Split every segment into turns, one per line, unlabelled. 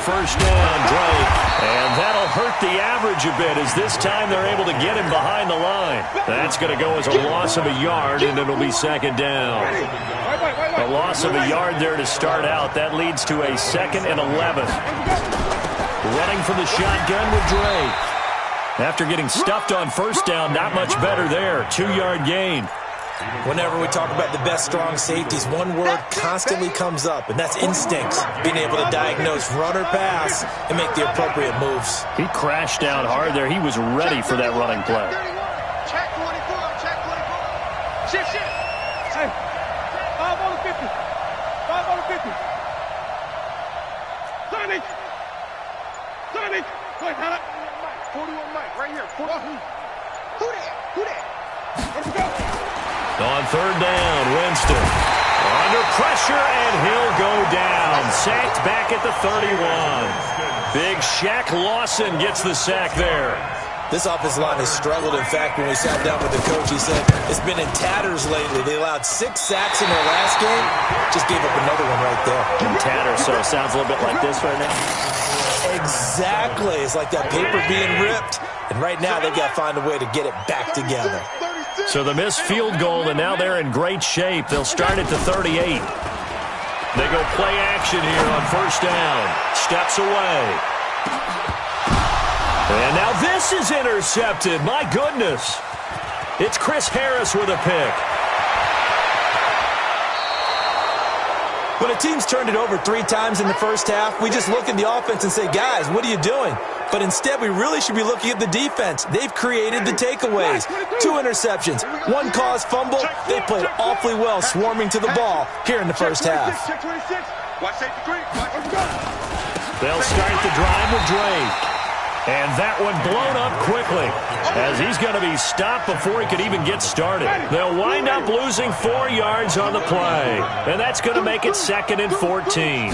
first down, Drake. And that'll hurt the average a bit as this time they're able to get him behind the line. That's going to go as a loss of a yard, and it'll be second down. A loss of a yard there to start out. That leads to a 2nd and 11. Running from the shotgun with Drake. After getting stuffed on first down, not much better there. 2-yard gain.
Whenever we talk about the best strong safeties, one word constantly comes up, and that's instincts. Being able to diagnose run or pass and make the appropriate moves.
He crashed down hard there. He was ready for that running play.
Check 24, check 24. Shift. Hey, 5 on the 50. 5 on the 50. Sonny. Wait, hold up. 41 Mike, right here. Who that? Let's go.
On third down, Winston. Under pressure, and he'll go down. Sacked back at the 31. Big Shaq Lawson gets the sack there.
This offensive line has struggled. In fact, when we sat down with the coach, he said it's been in tatters lately. They allowed 6 sacks in their last game. Just gave up another one right there.
In tatters, so it sounds a little bit like this right now.
Exactly. It's like that paper being ripped. And right now, they've got to find a way to get it back together.
So the missed field goal, and now they're in great shape. They'll start at the 38. They go play action here on first down. Steps away. And now this is intercepted. My goodness. It's Chris Harris with a pick.
When a team's turned it over 3 times in the first half, we just look at the offense and say, guys, what are you doing? But instead, we really should be looking at the defense. They've created the takeaways. 2 interceptions, 1 caused fumble. They played awfully well swarming to the ball here in the first half.
They'll start the drive with Drake. And that one blown up quickly as he's going to be stopped before he could even get started. They'll wind up losing 4 yards on the play. And that's going to make it 2nd and 14.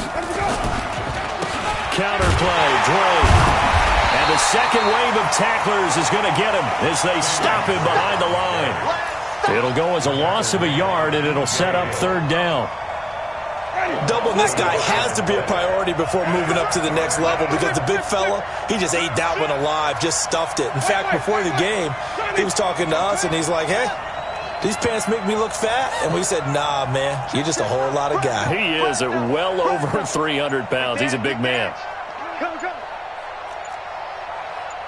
Counterplay, Drake. And the second wave of tacklers is going to get him as they stop him behind the line. It'll go as a loss of a yard, and it'll set up 3rd down.
Doubling this guy has to be a priority before moving up to the next level because the big fella, he just ate that one alive, just stuffed it. In fact, before the game, he was talking to us, and he's like, hey, these pants make me look fat? And we said, nah, man, you're just a whole lot of guy.
He is at well over 300 pounds. He's a big man.
Come.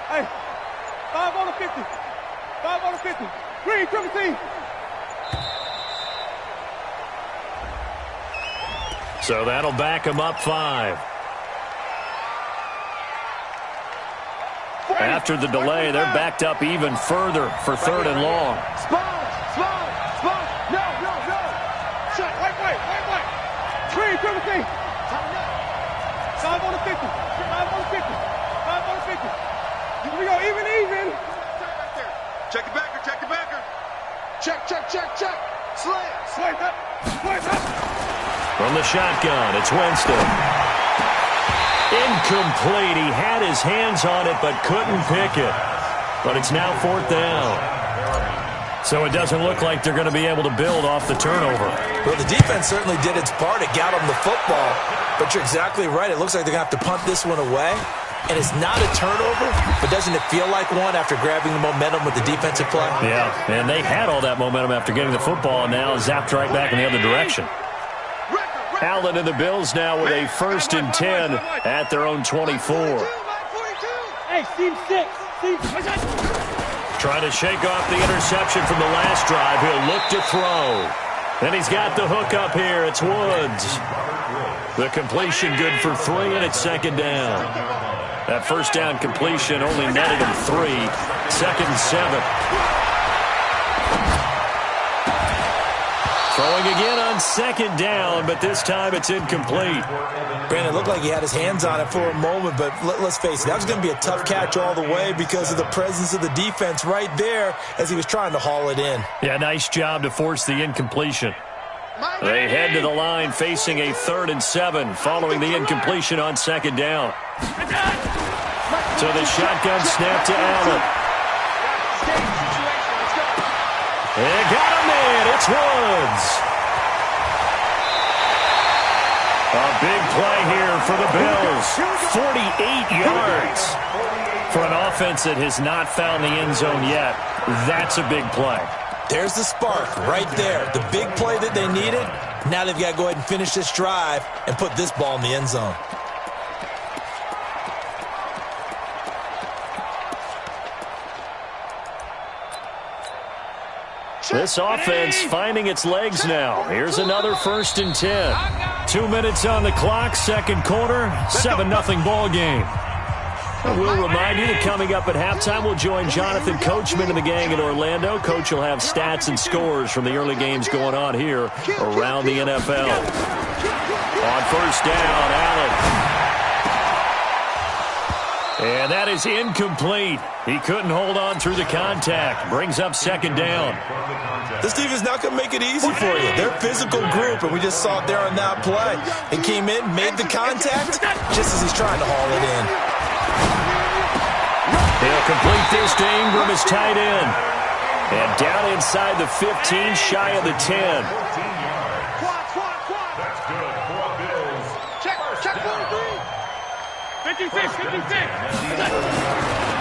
Hey, 5 on the 50. 5 on the 50. Green, triple team.
So that'll back him up 5. After the delay, they're backed up even further for 3rd and long.
Spawn. No. Shut, right. Green, triple team. 5 on the 50. 5 on the 50. 5 on the 50. Here we go, even. Check the backer. Check. Slam up.
From the shotgun, it's Winston. Incomplete. He had his hands on it but couldn't pick it. But it's now 4th down. So it doesn't look like they're going to be able to build off the turnover.
Well, the defense certainly did its part. It got them the football. But you're exactly right. It looks like they're going to have to punt this one away. And it's not a turnover, but doesn't it feel like one after grabbing the momentum with the defensive play?
Yeah, and they had all that momentum after getting the football and now zapped right back in the other direction. Allen and the Bills now with a 1st and 10 at their own 24.
Hey, team 6.
Trying to shake off the interception from the last drive. He'll look to throw. And he's got the hook up here. It's Woods. The completion good for 3, and it's 2nd down. That first down completion only netted him 3. 2nd and 7. Throwing again on 2nd down, but this time it's incomplete.
Brandon, it looked like he had his hands on it for a moment, but let's face it, that was going to be a tough catch all the way because of the presence of the defense right there as he was trying to haul it in.
Yeah, nice job to force the incompletion. They head to the line facing a 3rd and 7 following the incompletion on 2nd down. So the shotgun snap to Allen. They got him in. It's Woods. A big play here for the Bills. 48 yards. For an offense that has not found the end zone yet, that's a big play.
There's the spark right there. The big play that they needed. Now they've got to go ahead and finish this drive and put this ball in the end zone.
This offense finding its legs now. Here's another 1st and 10. 2 minutes on the clock, second quarter, 7-0 ball game. We'll remind you that coming up at halftime, we'll join Jonathan Coachman and the gang in Orlando. Coach will have stats and scores from the early games going on here around the NFL. On 1st down, Allen. And that is incomplete. He couldn't hold on through the contact. Brings up 2nd down.
This team is not going to make it easy for you. They're a physical group, and we just saw it there on that play. He came in, made the contact, just as he's trying to haul it in.
He'll complete this to Ingram, his tight end. And down inside the 15, shy of the 10.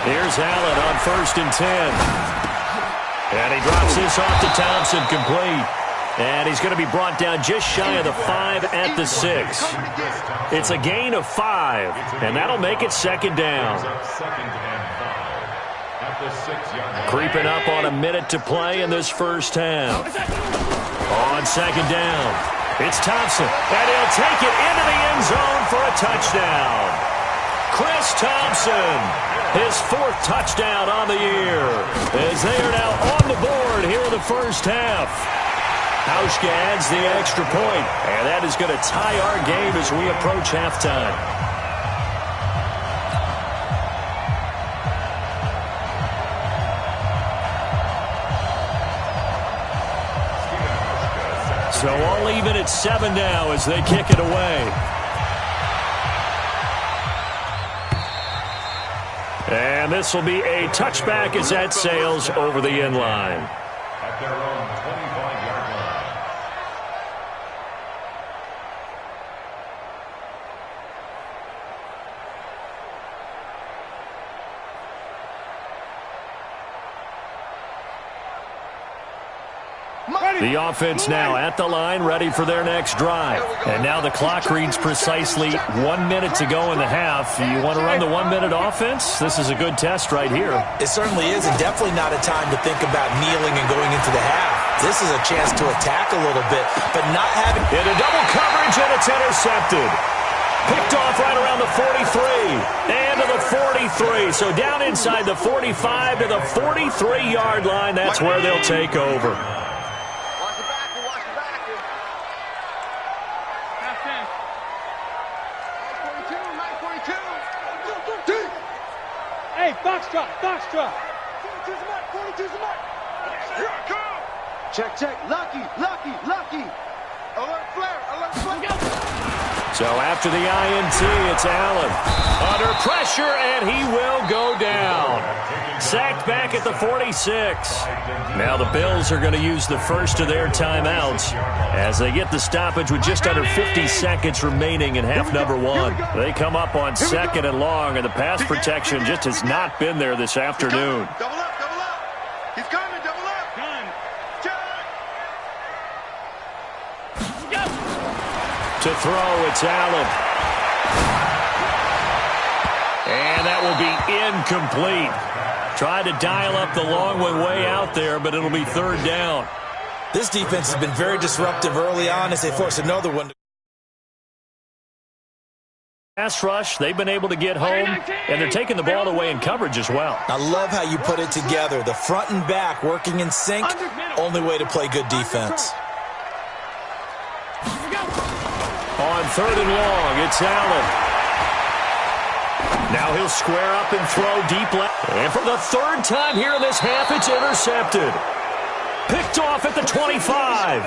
Here's Allen on 1st and 10. And he drops this off to Thompson, complete. And he's going to be brought down just shy of the 5 at the 6. It's a gain of 5, and that'll make it 2nd down. Creeping up on a minute to play in this first half. On 2nd down, it's Thompson, and he'll take it into the end zone for a touchdown. Chris Thompson, his 4th touchdown on the year, as they are now on the board here in the first half. Hauschka adds the extra point, and that is going to tie our game as we approach halftime. So all even at 7 now as they kick it away. And this will be a touchback as that sails over the end line.
At their own 25-yard line.
The offense now at the line, ready for their next drive. And now the clock reads precisely 1 minute to go in the half. You want to run the 1 minute offense? This is a good test right here.
It certainly is, and definitely not a time to think about kneeling and going into the half. This is a chance to attack a little bit, but not having...
Into double coverage, and it's intercepted. Picked off right around the 43 and to the 43. So down inside the 45 to the 43-yard line. That's where they'll take over.
Hey, Foxtrot. 42's the mark. Here I come. Check. Lucky. Alert flare.
So after the INT, it's Allen. Under pressure, and he will go down. Sacked back at the 46. Now the Bills are going to use the first of their timeouts as they get the stoppage with just under 50 seconds remaining in half number 1. They come up on 2nd and long, and the pass protection just has not been there this afternoon.
Double up. He's coming, double up.
To throw, it's Allen. And that will be incomplete. Tried to dial up the long one way out there, but it'll be 3rd down.
This defense has been very disruptive early on as they force another one.
Pass rush, they've been able to get home, and they're taking the ball away in coverage as well.
I love how you put it together. The front and back working in sync, only way to play good defense.
On 3rd and long, it's Allen. Now he'll square up and throw deep left. And for the 3rd time here in this half, it's intercepted. Picked off at the 25.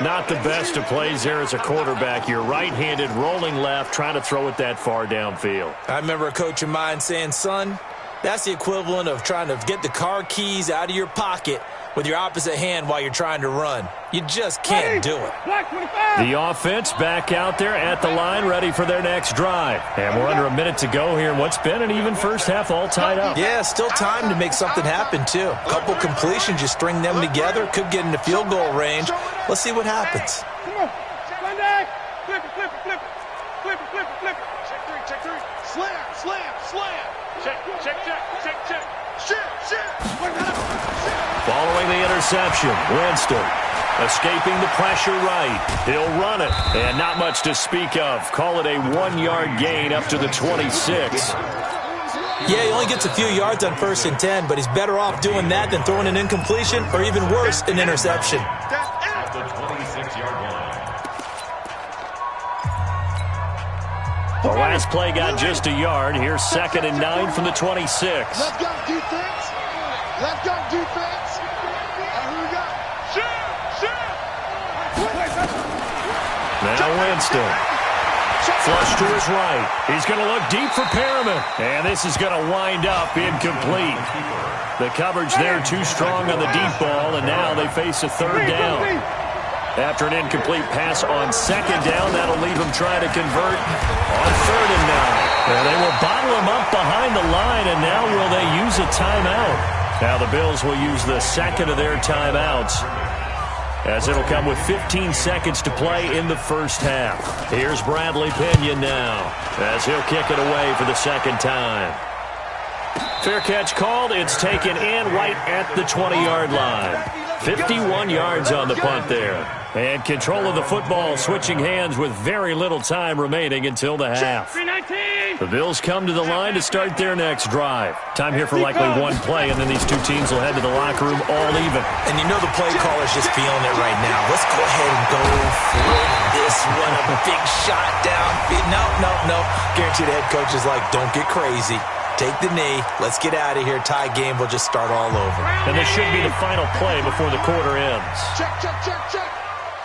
Not the best of plays there as a quarterback. You're right-handed, rolling left, trying to throw it that far downfield.
I remember a coach of mine saying, son, that's the equivalent of trying to get the car keys out of your pocket with your opposite hand while you're trying to run. You just can't do it.
The offense back out there at the line, ready for their next drive. And we're under a minute to go here in what's been an even first half, all tied up.
Yeah, still time to make something happen, too. A couple completions, you string them together, could get into field goal range. Let's see what happens.
Come on. Sunday. Flip it, flip it, flip it. Flip it, flip it, flip it. Check three. Slam, slam, slam. Check.
Following the interception, Winston escaping the pressure right. He'll run it, and not much to speak of. Call it a 1-yard gain up to the 26.
Yeah, he only gets a few yards on 1st and 10, but he's better off doing that than throwing an incompletion or even worse, an interception.
At the 26-yard line.
The last play got just a yard. Here's 2nd and 9 from the 26.
Let's go, defense. Let's go, defense. Who we got? Shoot.
Now Winston. Flush to his right. He's going to look deep for Perriman. And this is going to wind up incomplete. The coverage there too strong on the deep ball, and now they face a 3rd down. After an incomplete pass on 2nd down, that'll leave them trying to convert on 3rd and 9. And they will bottle him up behind the line, and now will they use a timeout? Now the Bills will use the 2nd of their timeouts, as it'll come with 15 seconds to play in the first half. Here's Bradley Pinion now, as he'll kick it away for the 2nd time. Fair catch called. It's taken in right at the 20-yard line. 51 yards on the punt there. And control of the football switching hands with very little time remaining until the half. The Bills come to the line to start their next drive. Time here for likely one play, and then these two teams will head to the locker room all even.
And you know the play caller's just feeling it right now. Let's go ahead and go for this one. A big shot downfield. No. Guarantee the head coach is like, don't get crazy. Take the knee. Let's get out of here. Tie game. We'll just start all over.
And this should be the final play before the quarter ends.
Check.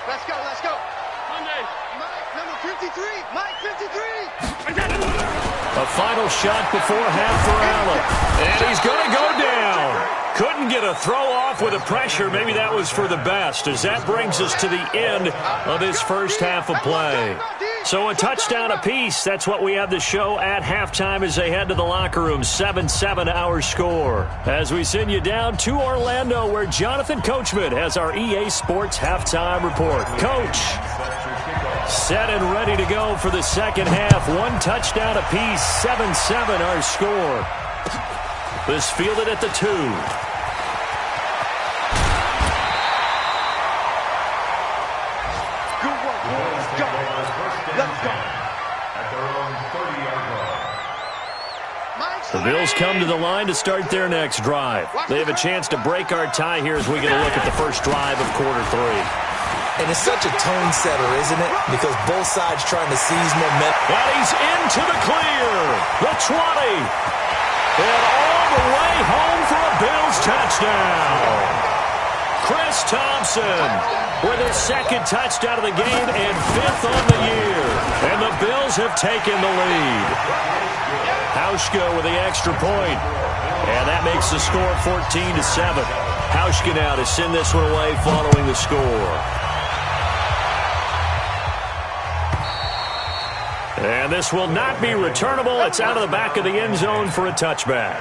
Let's go. Monday. Mike, number 53. Mike, 53.
A final shot before half for Allen. And he's going to go down. Couldn't get a throw off with the pressure. Maybe that was for the best, as that brings us to the end of this first half of play. So a touchdown apiece. That's what we have to show at halftime as they head to the locker room. 7-7 our score. As we send you down to Orlando, where Jonathan Coachman has our EA Sports halftime report. Coach, set and ready to go for the second half. One touchdown apiece. 7-7 our score. This fielded at the 2. The Bills come to the line to start their next drive. They have a chance to break our tie here as we get a look at the first drive of quarter 3.
And it's such a tone setter, isn't it? Because both sides trying to seize momentum.
And he's into the clear. The 20. And all the way home for a Bills touchdown. Chris Thompson with his 2nd touchdown of the game and 5th on the year. And the Bills have taken the lead. Hauschka with the extra point. And that makes the score 14-7. Hauschka now to send this one away following the score. And this will not be returnable. It's out of the back of the end zone for a touchback.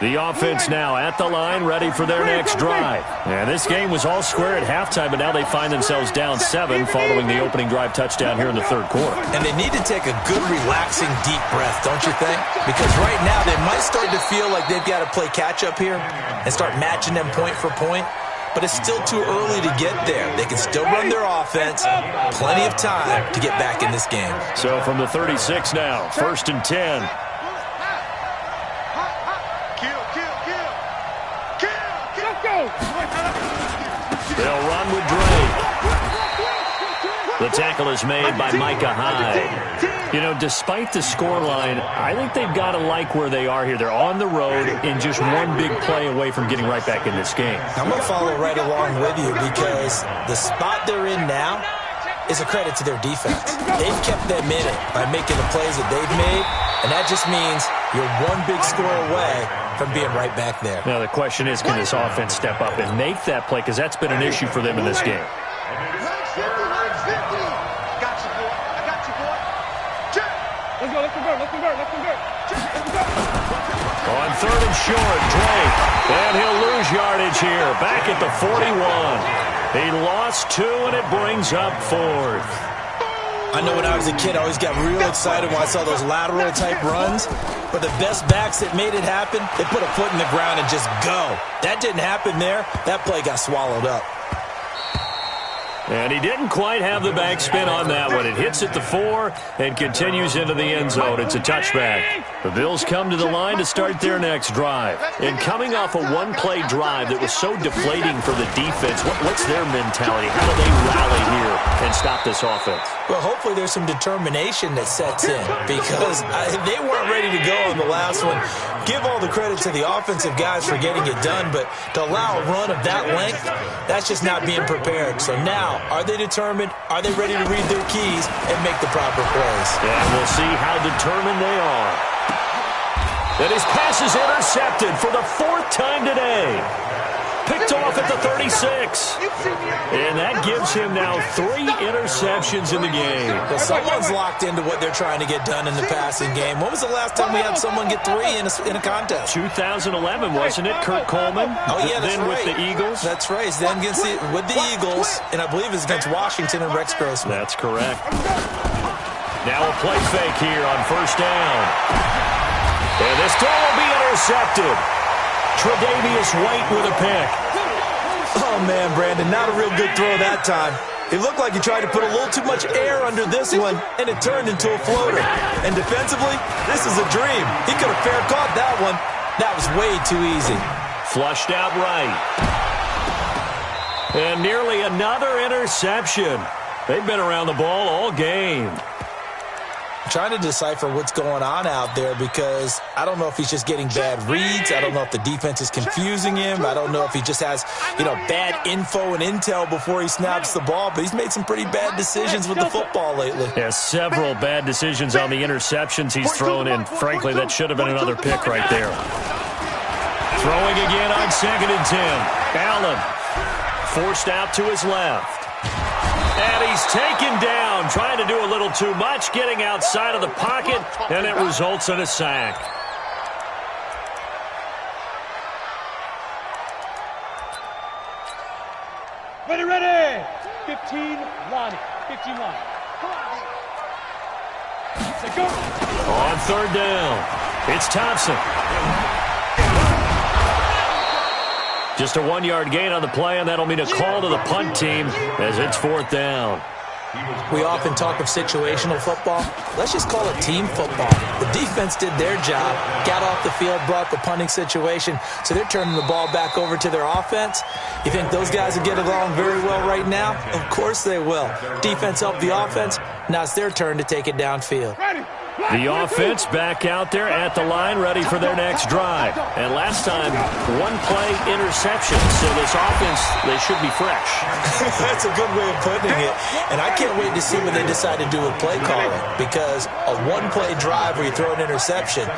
The offense now at the line, ready for their next drive. And this game was all square at halftime, but now they find themselves down 7 following the opening drive touchdown here in the 3rd quarter.
And they need to take a good, relaxing, deep breath, don't you think? Because right now they might start to feel like they've got to play catch-up here and start matching them point for point. But it's still too early to get there. They can still run their offense. Plenty of time to get back in this game.
So from the 36 now, 1st and 10. They'll run with Drake. The tackle is made by Micah Hyde. You know, despite the scoreline, I think they've got to like where they are here. They're on the road and just one big play away from getting right back in this game.
I'm going to follow right along with you because the spot they're in now is a credit to their defense. They've kept them in it by making the plays that they've made, and that just means you're one big score away from being right back there.
Now the question is, can this offense step up and make that play? Because that's been an issue for them in this game. On 3rd and short, Drake. And he'll lose yardage here. Back at the 41. He lost 2, and it brings up 4th.
I know when I was a kid, I always got real excited when I saw those lateral-type runs. But the best backs that made it happen, they put a foot in the ground and just go. That didn't happen there. That play got swallowed up.
And he didn't quite have the backspin on that one. It hits at the 4 and continues into the end zone. It's a touchback. The Bills come to the line to start their next drive. And coming off a one-play drive that was so deflating for the defense, what's their mentality? How do they rally here and stop this offense?
Well, hopefully there's some determination that sets in because they weren't ready to go on the last one. Give all the credit to the offensive guys for getting it done, but to allow a run of that length, that's just not being prepared. So now, are they determined? Are they ready to read their keys and make the proper plays?
And we'll see how determined they are. And his pass is intercepted for the 4th time today. Picked off at the 36. And that gives him now 3 interceptions in the game.
Well, someone's locked into what they're trying to get done in the passing game. When was the last time we had someone get 3 in a contest?
2011, wasn't it? Kurt Coleman.
Oh, yeah, that's
then
right.
With the Eagles.
That's right. Then with the Eagles, and I believe it's against Washington and Rex Grossman.
That's correct. Now a play fake here on 1st down. And this throw will be intercepted. Tre'Davious White with a pick.
Oh, man, Brandon, not a real good throw that time. It looked like he tried to put a little too much air under this one, and it turned into a floater. And defensively, this is a dream. He could have fair caught that one. That was way too easy.
Flushed out right. And nearly another interception. They've been around the ball all game.
Trying to decipher what's going on out there because I don't know if he's just getting bad reads. I don't know if the defense is confusing him. I don't know if he just has, bad info and intel before he snaps the ball. But he's made some pretty bad decisions with the football lately.
Yeah, several bad decisions on the interceptions he's thrown in. Frankly, that should have been another pick right there. Throwing again on 2nd and 10. Allen forced out to his left. And he's taken down, trying to do a little too much, getting outside of the pocket, and it results in a sack.
Ready. 15 line. 15 line. Come on, D. Go.
On 3rd down, it's Thompson. Just a 1-yard gain on the play, and that'll mean a call to the punt team as it's 4th down.
We often talk of situational football. Let's just call it team football. The defense did their job, got off the field, brought the punting situation, so they're turning the ball back over to their offense. You think those guys will get along very well right now? Of course they will. Defense helped the offense. Now it's their turn to take it downfield.
The offense back out there at the line, ready for their next drive. And last time, 1-play interception. So this offense, they should be fresh.
That's a good way of putting it. And I can't wait to see what they decide to do with play calling. Because a 1-play drive where you throw an interception,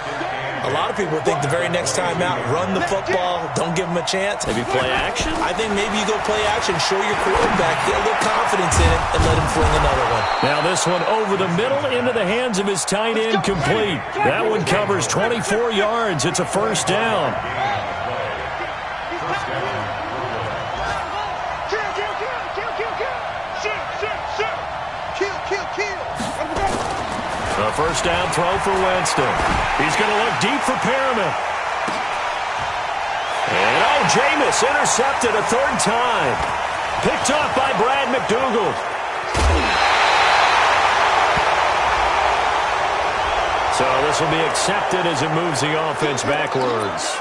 a lot of people think the very next time out, run the football, don't give them a chance.
Maybe play action?
I think maybe you go play action, show your quarterback, get a little confidence in it, and let him fling another one.
Now this one over the middle into the hands of his tight end, complete. That one covers 24 yards. It's a 1st down. A 1st down throw for Winston. He's going to look deep for Perriman. And Jameis intercepted a 3rd time. Picked off by Brad McDougald. So this will be accepted as it moves the offense backwards.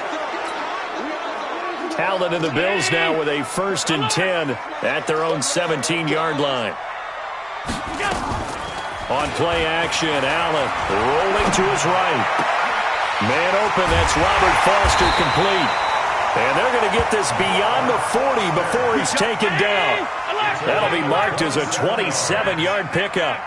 Allen and the Bills now with a 1st and 10 at their own 17-yard line. On play action, Allen rolling to his right. Man open, that's Robert Foster, complete. And they're going to get this beyond the 40 before he's taken down. That'll be marked as a 27-yard pickup.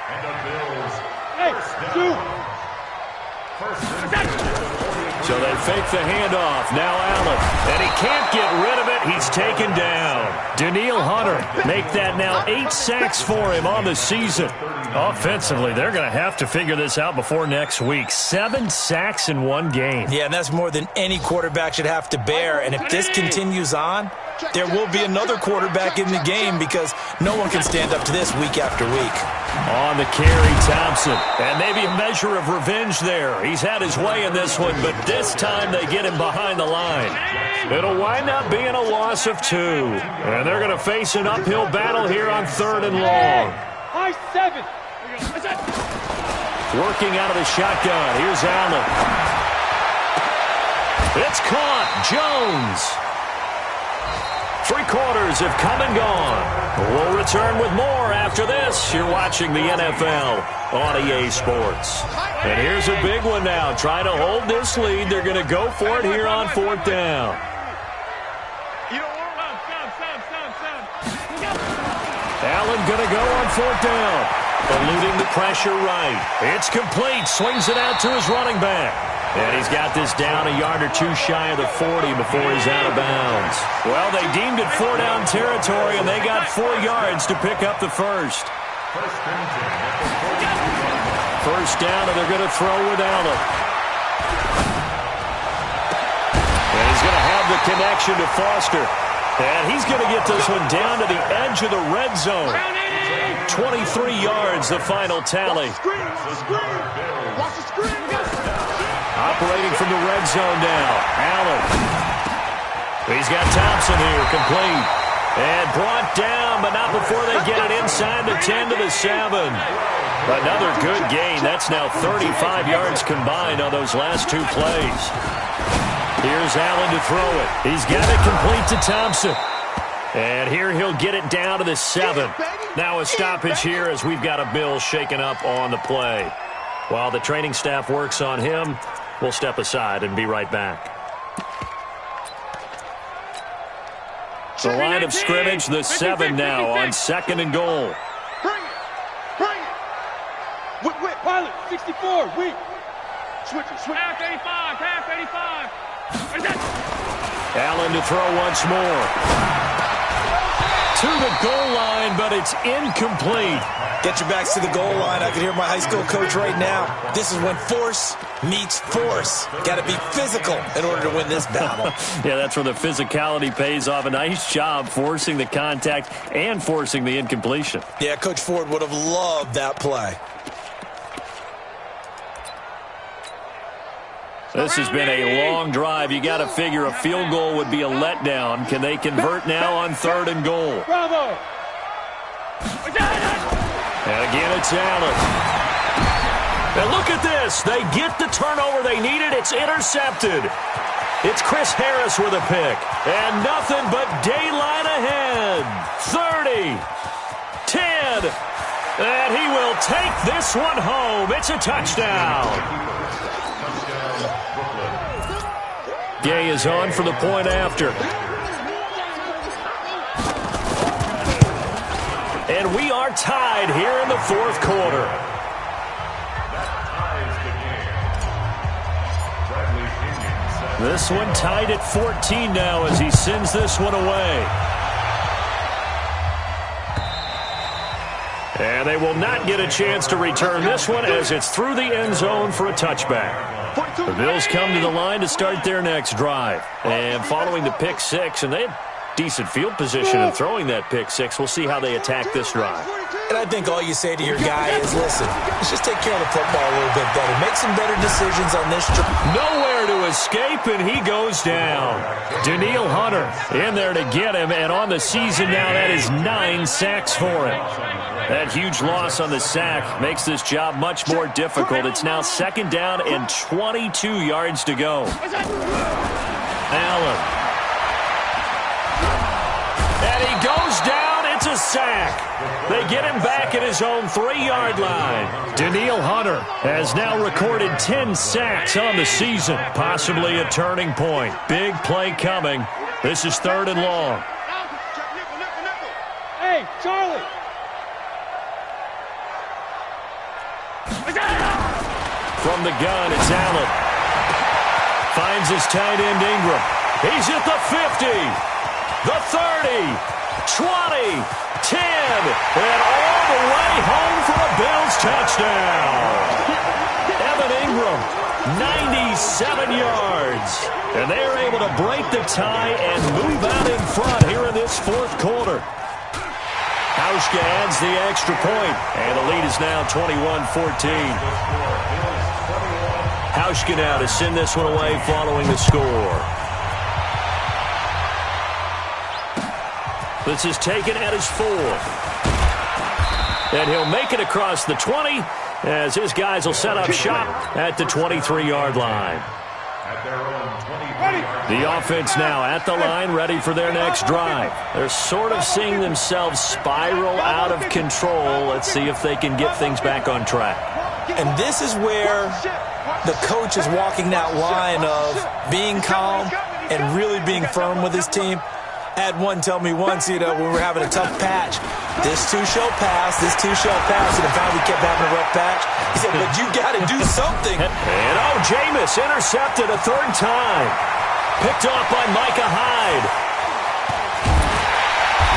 So they fake the handoff. Now Allen. And he can't get rid of it. He's taken down. Danielle Hunter make that now 8 sacks for him on the season. Offensively, they're going to have to figure this out before next week. 7 sacks in one game.
Yeah, and that's more than any quarterback should have to bear. And if this continues on, there will be another quarterback in the game because no one can stand up to this week after week.
On the carry, Thompson. And maybe a measure of revenge there. He's had his way in this one, but this time they get him behind the line. It'll wind up being a loss of 2. And they're going to face an uphill battle here on 3rd and long.
High 7.
Working out of the shotgun. Here's Allen. It's caught. Jones. 3 quarters have come and gone. We'll return with more after this. You're watching the NFL on EA Sports. And here's a big one now. Trying to hold this lead. They're going to go for it here on 4th down. Allen going to go on 4th down. Eluding the pressure right. It's complete. Swings it out to his running back. And he's got this down a yard or 2 shy of the 40 before he's out of bounds. Well, they deemed it 4-down territory, and they got 4 yards to pick up the first. First down, and they're going to throw with Allen. And he's going to have the connection to Foster. And he's going to get this one down to the edge of the red zone. 23 yards, the final tally. Operating from the red zone now. Allen. He's got Thompson here, complete. And brought down, but not before they get it inside the 10 to the 7. Another good gain. That's now 35 yards combined on those last 2 plays. Here's Allen to throw it. He's got it complete to Thompson. And here he'll get it down to the 7. Now a stoppage here as we've got a Bill shaken up on the play. While the training staff works on him, we'll step aside and be right back. The line of scrimmage, the 7 now on 2nd and goal.
Bring it. Bring it. Whip. Pilot. 64. Weak. Switch it. Half 85. Half 85.
Allen to throw once more. To the goal line, but it's incomplete.
Get your backs to the goal line. I can hear my high school coach right now. This is when force meets force. Got to be physical in order to win this battle.
Yeah, that's where the physicality pays off. A nice job forcing the contact and forcing the incompletion.
Yeah, Coach Ford would have loved that play.
This has been a long drive. You got to figure a field goal would be a letdown. Can they convert now on 3rd and goal?
Bravo.
And again, it's Allen. And look at this. They get the turnover they needed. It's intercepted. It's Chris Harris with a pick. And nothing but daylight ahead. 30. 10. And he will take this one home. It's a touchdown. Gay is on for the point after. And we are tied here in the 4th quarter. This one tied at 14 now as he sends this one away. And they will not get a chance to return this one as it's through the end zone for a touchback. The Bills come to the line to start their next drive. And following the pick 6, and they had decent field position in throwing that pick 6. We'll see how they attack this drive.
And I think all you say to your guy is, listen, let's just take care of the football a little bit better. Make some better decisions on this drive.
Nowhere to escape, and he goes down. Danielle Hunter in there to get him, and on the season now, that is 9 sacks for him. That huge loss on the sack makes this job much more difficult. It's now 2nd down and 22 yards to go. Allen. And he goes down. It's a sack. They get him back at his own 3-yard line. Danielle Hunter has now recorded 10 sacks on the season. Possibly a turning point. Big play coming. This is 3rd and long.
Hey, Charlie.
From the gun, it's Allen. Finds his tight end, Ingram. He's at the 50, the 30, 20, 10, and all the way home for a Bills touchdown. Evan Ingram, 97 yards. And they are able to break the tie and move out in front here in this fourth quarter. Hauschka adds the extra point, and the lead is now 21-14. Hauschka now to send this one away following the score. This is taken at his 4th. And he'll make it across the 20 as his guys will set up shop at the 23-yard line. The offense now at the line, ready for their next drive. They're sort of seeing themselves spiral out of control. Let's see if they can get things back on track.
And this is where the coach is walking that line of being calm and really being firm with his team. I had one tell me once, when we were having a tough patch, this too shall pass, and then finally kept having a rough patch. He said, but you got to do something.
And Jameis intercepted a 3rd time. Picked off by Micah Hyde.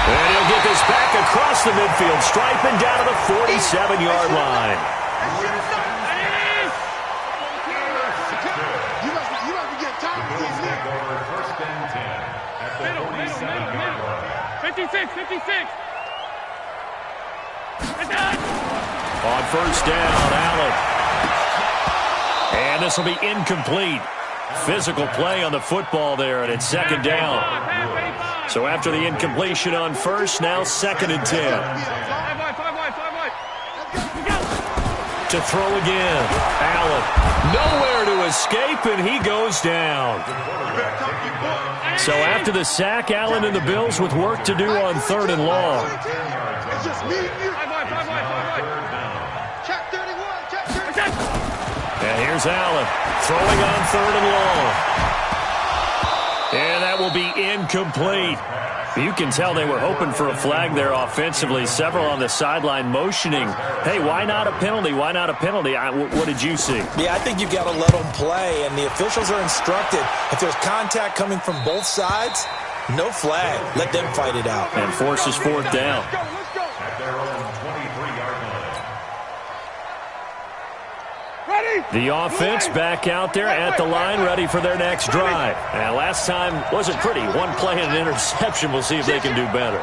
And he'll get this back across the midfield stripe and down to the 47-yard line. On first down, Allen. And this will be incomplete. Physical play on the football there, and it's 2nd down. So after the incompletion on first, now 2nd and 10. To throw again. Allen. Nowhere to escape, and he goes down. So after the sack, Allen and the Bills with work to do on 3rd and long. And here's Allen throwing on 3rd and long. And that will be incomplete. You can tell they were hoping for a flag there offensively. Several on the sideline motioning, hey, why not a penalty? Why not a penalty? What did you see?
Yeah, I think you've got to let them play, and the officials are instructed. If there's contact coming from both sides, no flag. Let them fight it out.
And forces 4th down. The offense back out there at the line, ready for their next drive. And last time wasn't pretty. One play and an interception. We'll see if they can do better.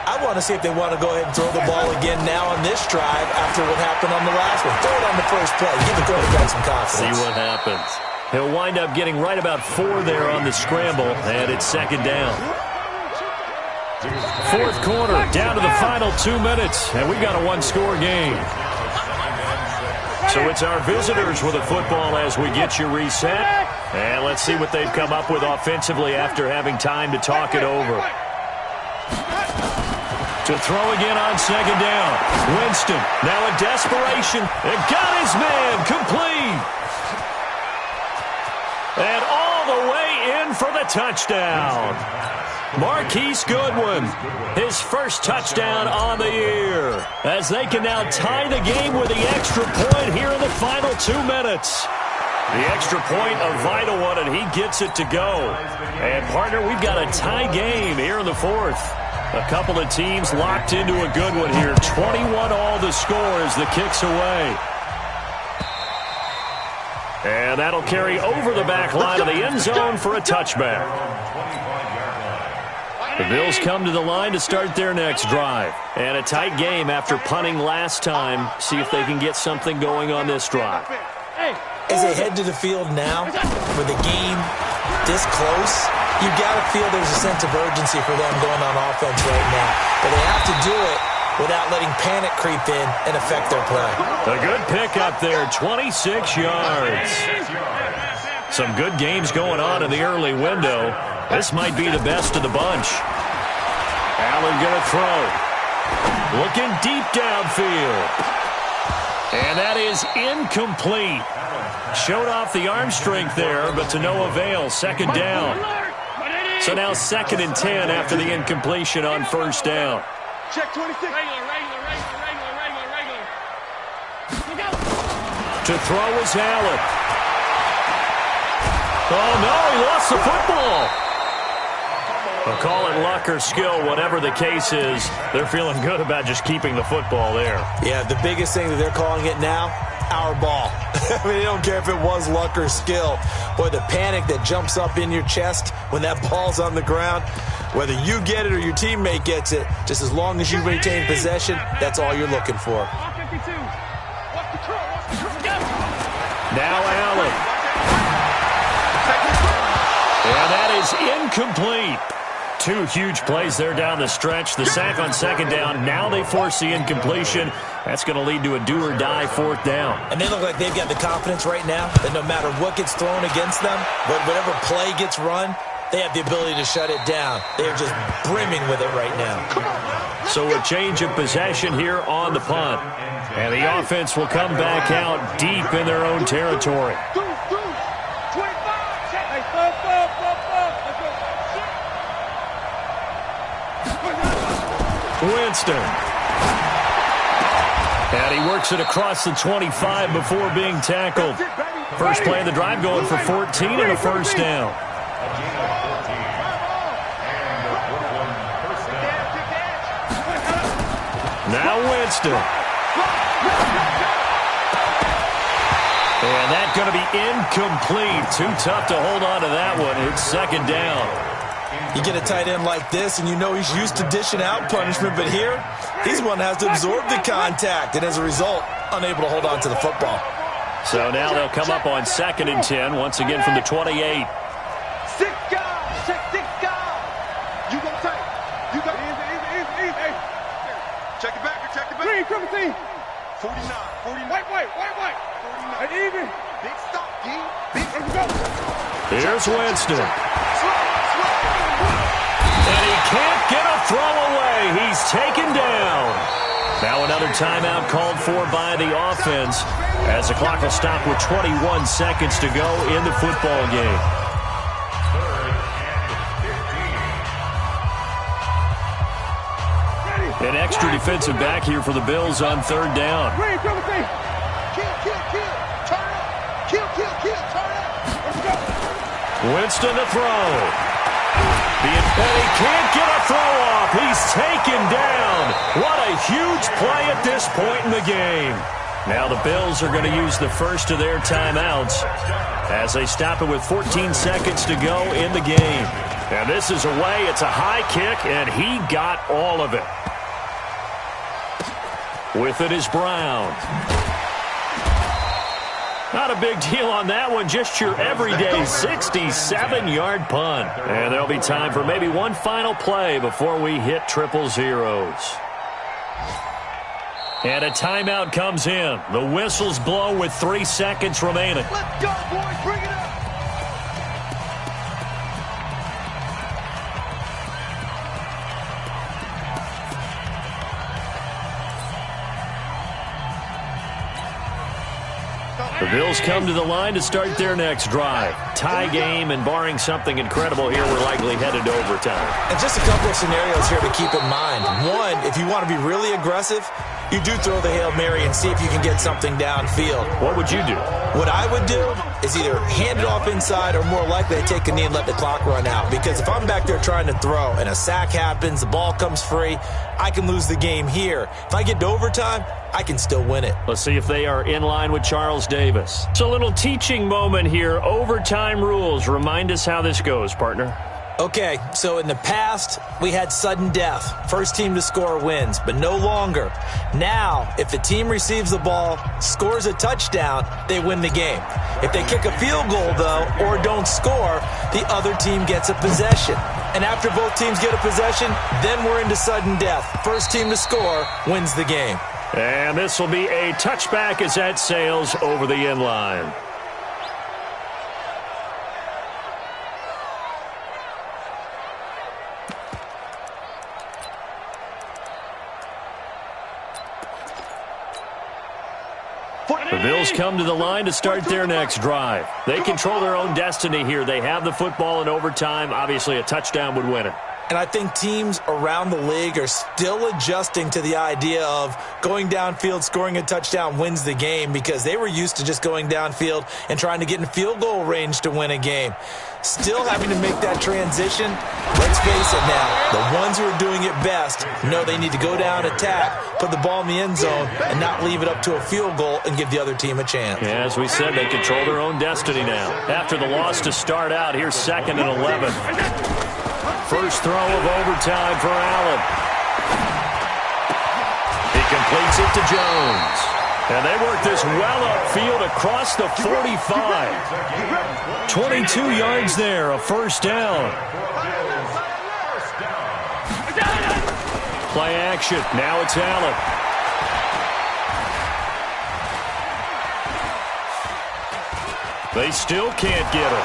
I want to see if they want to go ahead and throw the ball again now on this drive after what happened on the last one. Throw it on the first play. Give the quarterback some confidence.
See what happens. He'll wind up getting right about 4 there on the scramble, and it's 2nd down. 4th quarter, down to the final 2 minutes, and we've got a 1-score game. So it's our visitors with the football as we get you reset. And let's see what they've come up with offensively after having time to talk it over. To throw again on 2nd down. Winston now in desperation and got his man complete. And all the way in for the touchdown. Marquise Goodwin, his first touchdown on the year, as they can now tie the game with the extra point here in the final 2 minutes. The extra point, a vital one, and he gets it to go. And, partner, we've got a tie game here in the 4th. A couple of teams locked into a good one here. 21 all the score as the kick's away. And that'll carry over the back line of the end zone for a touchback. The Bills come to the line to start their next drive. And a tight game after punting last time. See if they can get something going on this drive.
As they head to the field now, with the game this close, you've got to feel there's a sense of urgency for them going on offense right now. But they have to do it without letting panic creep in and affect their play.
A good pickup there, 26 yards. Some good games going on in the early window. This might be the best of the bunch. Allen going to throw. Looking deep downfield. And that is incomplete. Showed off the arm strength there, but to no avail. 2nd down. So now 2nd and 10 after the incompletion on first down.
Check 26.
To throw is Allen. Oh, no, he lost the football. Well, call it luck or skill, whatever the case is, they're feeling good about just keeping the football there.
Yeah, the biggest thing that they're calling it now, our ball. I mean, they don't care if it was luck or skill, or the panic that jumps up in your chest when that ball's on the ground. Whether you get it or your teammate gets it, just as long as you retain possession, that's all you're looking for.
Now Allen. And that is incomplete. Two huge plays there down the stretch. The sack on second down. Now they force the incompletion. That's going to lead to a do-or-die fourth down.
And they look like they've got the confidence right now that no matter what gets thrown against them, whatever play gets run, they have the ability to shut it down. They're just brimming with it right now.
So a change of possession here on the punt. And the offense will come back out deep in their own territory. Winston. And he works it across the 25 before being tackled. First play of the drive going for 14 and a first down. Now Winston. And that's going to be incomplete. Too tough to hold on to that one. It's second down.
You get a tight end like this, and you know he's used to dishing out punishment, but here, he's one that has to absorb the contact, and as a result, unable to hold on to the football.
So now they'll come up on 2nd and 10, once again from the 28.
Six guys, check 6 guys. You gonna take? You got easy. Check it back. Green, come team. 49. White. 49. And even. Big stop, G. Let's go.
Here's Winston. And he can't get a throw away. He's taken down. Now another timeout called for by the offense as the clock will stop with 21 seconds to go in the football game. An extra defensive back here for the Bills on 3rd down.
Green, come team. Kill. Turn up. Kill. Turn up. Let's go.
Winston to throw. And he can't get a throw off. He's taken down. What a huge play at this point in the game. Now the Bills are going to use the first of their timeouts as they stop it with 14 seconds to go in the game. And this is away. It's a high kick, and he got all of it. With it is Brown. Not a big deal on that one, just your everyday 67-yard punt. And there'll be time for maybe one final play before we hit 000. And a timeout comes in. The whistles blow with 3 seconds remaining.
Let's go, boys. Bring it up.
The Bills come to the line to start their next drive. Tie game, and barring something incredible here, we're likely headed to overtime.
And just a couple of scenarios here to keep in mind. One, if you want to be really aggressive, you do throw the Hail Mary and see if you can get something downfield.
What would you do?
What I would do is either hand it off inside or more likely to take a knee and let the clock run out. Because if I'm back there trying to throw and a sack happens, the ball comes free, I can lose the game here. If I get to overtime, I can still win it.
Let's see if they are in line with Charles Davis. It's a little teaching moment here. Overtime rules. Remind us how this goes, partner.
Okay, so in the past, we had sudden death. First team to score wins, but no longer. Now, if the team receives the ball, scores a touchdown, they win the game. If they kick a field goal, though, or don't score, the other team gets a possession. And after both teams get a possession, then we're into sudden death. First team to score wins the game.
And this will be a touchback as that sails over the end line. The Bills come to the line to start their next drive. They control their own destiny here. They have the football in overtime. Obviously, a touchdown would win it.
And I think teams around the league are still adjusting to the idea of going downfield, scoring a touchdown wins the game, because they were used to just going downfield and trying to get in field goal range to win a game. Still having to make that transition. Let's face it now, the ones who are doing it best know they need to go down, attack, put the ball in the end zone, and not leave it up to a field goal and give the other team a chance.
Yeah, as we said, they control their own destiny now. After the loss to start out, here's 2nd and 11. First throw of overtime for Allen. He completes it to Jones. And they work this well upfield across the 45. 22 yards there, a first down. Play action. Now it's Allen. They still can't get him.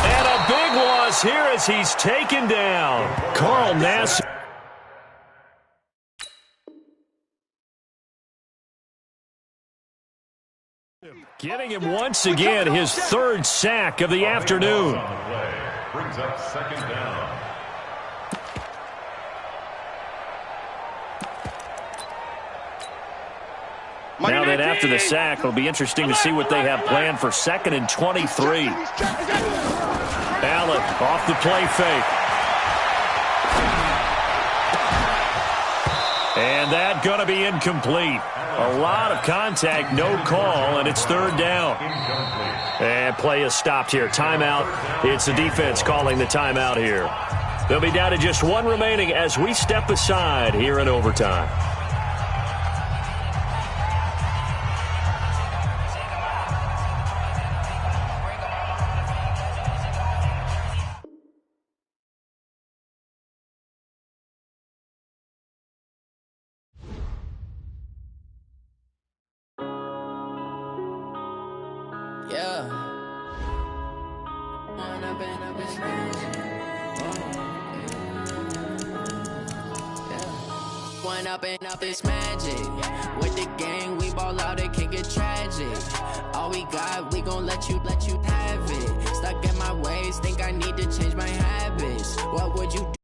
And a big loss here as he's taken down. Carl Nassib. Getting him once again, his 3rd sack of the afternoon.
Brings up 2nd down.
Now that after the sack, it'll be interesting to see what they have planned for 2nd and 23. Allen off the play fake. And that going to be incomplete. A lot of contact, no call, and it's 3rd down. And play is stopped here. Timeout. It's the defense calling the timeout here. They'll be down to just 1 remaining as we step aside here in overtime.
Up this magic with the gang, we ball out, it can get tragic. All we got, we gon' let you have it. Stuck in my ways, think I need to change my habits. What would you do?